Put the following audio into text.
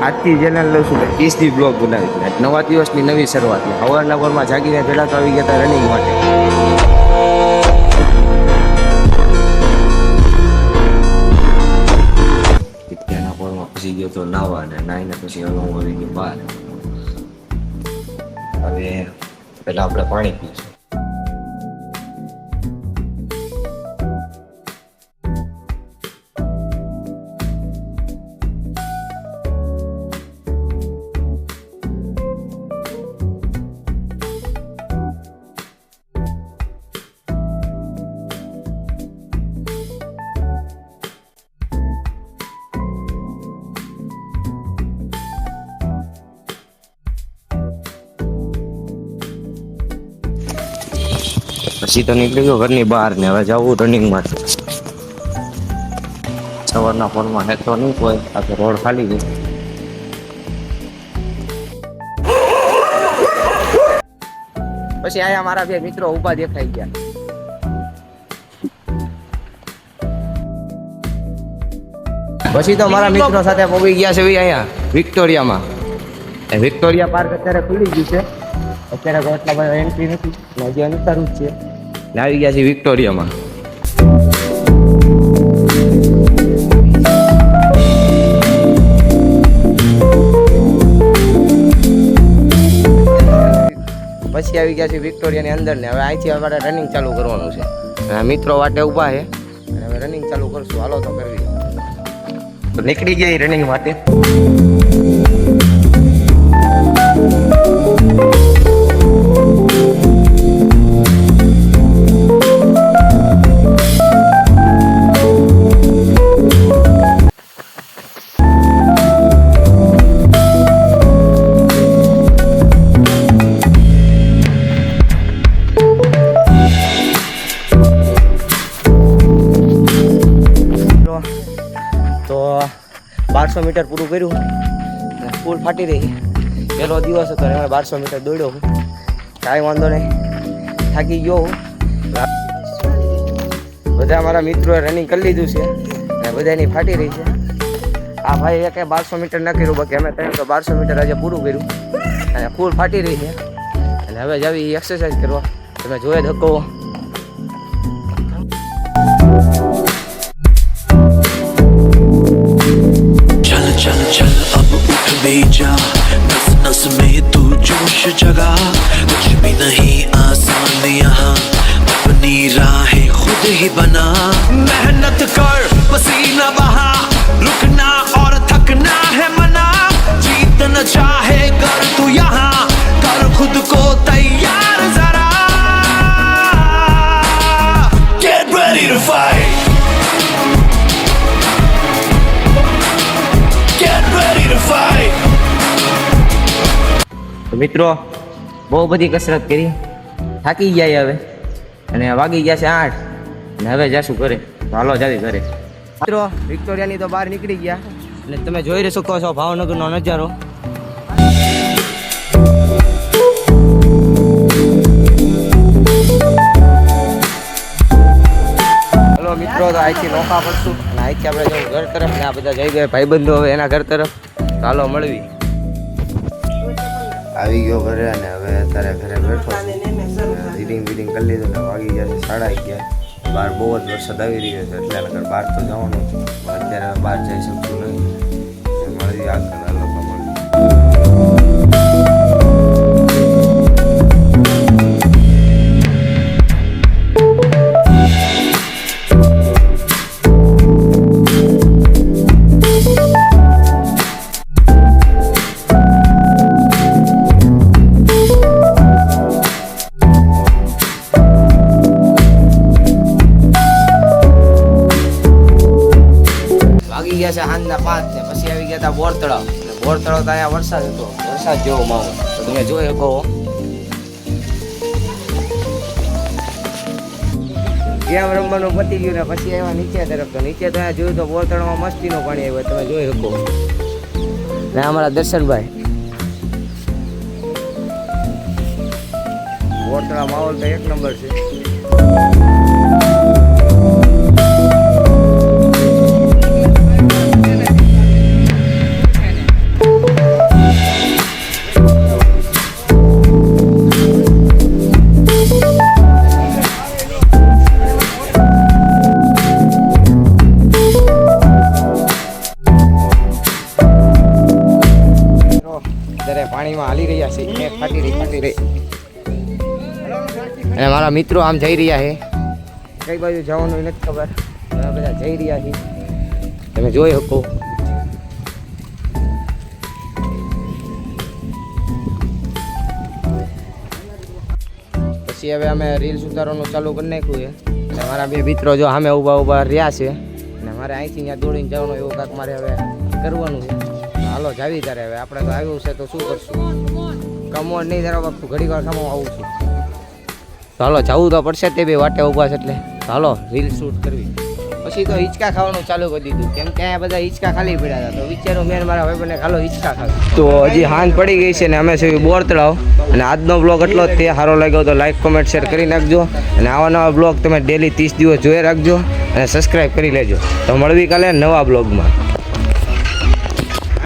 આજથી ચેનલ લઉં છું 30 દી બ્લોગ બનાવી નવા દિવસની નવી શરૂઆત અવારનવારમાં જાગીને પહેલાં તો આવી ગયા હતા રનિંગ માટે. ત્યાંના પોળમાં ફસી ગયો તો નાવા ને નાઈને પછી હવે હું આવી ગયો બહાર. હવે પહેલાં આપણે પાણી પીશું. પછી તો નીકળી ગયો ઘરની બહાર ને હવે જવું રનિંગ માટે. સવારના ફોનમાં હેતો નહીં હોય આ તો રોડ ખાલી ગયો. પછી આયા મારા બે મિત્રો ઊભા દેખાઈ ગયા. પછી તો મારા મિત્રો સાથે પહોંચી ગયા છે અહીંયા વિક્ટોરિયામાં. વિક્ટોરિયા પાર્ક અત્યારે ખુલી ગયું છે. અત્યારે એટલા બધા એન્ટ્રી નથી હજી અંતરું જ છે. આવી ગયા છે વિક્ટોરિયામાં. પછી આવી ગયા છે વિક્ટોરિયાની અંદર ને હવે અહીંથી અમારે રનિંગ ચાલુ કરવાનું છે. મિત્રો વાટે ઊભા છે અને હવે રનિંગ ચાલુ કરશું. હાલો તો કરવી. તો નીકળી ગયા રનિંગ માટે. તો 1200 મીટર પૂરું કર્યું ફૂલ ફાટી રહી. પહેલો દિવસ હતો ને 1200 મીટર દોડ્યો હું. કાંઈ વાંધો નહીં, થાકી ગયો હું. બધા મારા મિત્રોએ રનિંગ કરી લીધું છે અને બધાની ફાટી રહી છે. આ ભાઈ એક 1200 મીટર ન કર્યું, બાકી અમે તો 1200 મીટર આજે પૂરું કર્યું અને ફૂલ ફાટી રહી છે. અને હવે જ આવી એક્સરસાઇઝ કરવા તમે જોઈ શકો. चल चल अब उठ भी जा, नस नस में तू जोश जगा. कुछ भी नहीं आसान यहाँ, अपनी राहें खुद ही बना. मेहनत कर पसीना बहा, रुकना और थकना है मना. जीत न चाहे कर तू यहाँ, कर खुद को तैयार जरा. Get ready to fight. મિત્રો બહુ બધી કસરત કરી, થાકી ગયા હવે અને વાગી ગયા છે 8 અને હવે જાશું ઘરે. હાલો જાવી ઘરે. મિત્રો વિક્ટોરિયાની તો બહાર નીકળી ગયા અને તમે જોઈ શકો છો ભાવનગરનો નજારો. હલો મિત્રો, તો અહીંથી નોખા પડશું અને અહીંથી આપણે જવું ઘર તરફ ને આ બધા જઈ ગયા ભાઈબંધો હવે એના ઘર તરફ. ચાલો મળવી. આવી ગયો ઘરે અને હવે અત્યારે ઘરે બેઠો રીડિંગ કરી લીધું ને વાગી ગયા છે 11:30. બહાર બહુ જ વરસાદ આવી રહ્યો છે એટલે નકર બહાર તો જવાનું હતું, અત્યારે બહાર જઈ શકતું નહીં. મળવી આગળ લોકો મળવી. ગયા છે સાંજના 5 ને પછી આવી ગયા હતા બોર તળાવ. બોર તળાવ તો અહીંયા વરસાદ હતો, વરસાદ જેવો માહોલ તો તમે જોઈ શકો. ગેમ રમવાનું પતી ગયું ને પછી આવ્યા નીચે તરફ. તો નીચે તો અહીંયા જોયું તો બોર તળાવમાં મસ્તીનું પાણી આવ્યું તમે જોઈ શકો. ને અમારા દર્શનભાઈ. બોર તળાવ માહોલ તો 1 નંબર છે. પાણીમાં હાલી રહ્યા છે ફાટી રહી અને મારા મિત્રો આમ જઈ રહ્યા છે કઈ બાજુ જવાનું નથી ખબર અમે બધા જઈ રહ્યા છીએ તમે જોઈ શકો પછી હવે અમે રીલ્સ ઉતારવાનું ચાલુ કરી નાખ્યું છે અને મારા બે મિત્રો જો સામે ઊભા રહ્યા છે અને મારે અહીંથી ત્યાં દોડીને જવાનું એવું કાંઈક મારે હવે કરવાનું છે હાલો જાવી ત્યારે હવે આપણે તો આવ્યું છે તો શું કરશું કમોડ નહીં જરા વખત ઘડી વાર ખામો આવું છું હાલો જવું તો પડશે તે બે વાટે ઊભા છે એટલે હાલો રીલ શૂટ કરવી પછી તો હિંચકા ખાવાનું ચાલુ કરી દીધું કેમ કે અહીંયા બધા હિંચકા ખાલી પડ્યા હતા તો વિચારો મેન મારા ભાઈ હાલો હિંચકા ખાવી તો હજી હાંજ પડી ગઈ છે ને અમે છે બોર તળાવ અને આજનો બ્લોગ એટલો જ તે સારો લાગ્યો તો લાઈક કોમેન્ટ શેર કરી નાખજો અને આવા નવા બ્લોગ તમે ડેલી 30 દિવસ જોઈ રાખજો અને સબસ્ક્રાઈબ કરી લેજો તો મળવી કાલે નવા બ્લોગમાં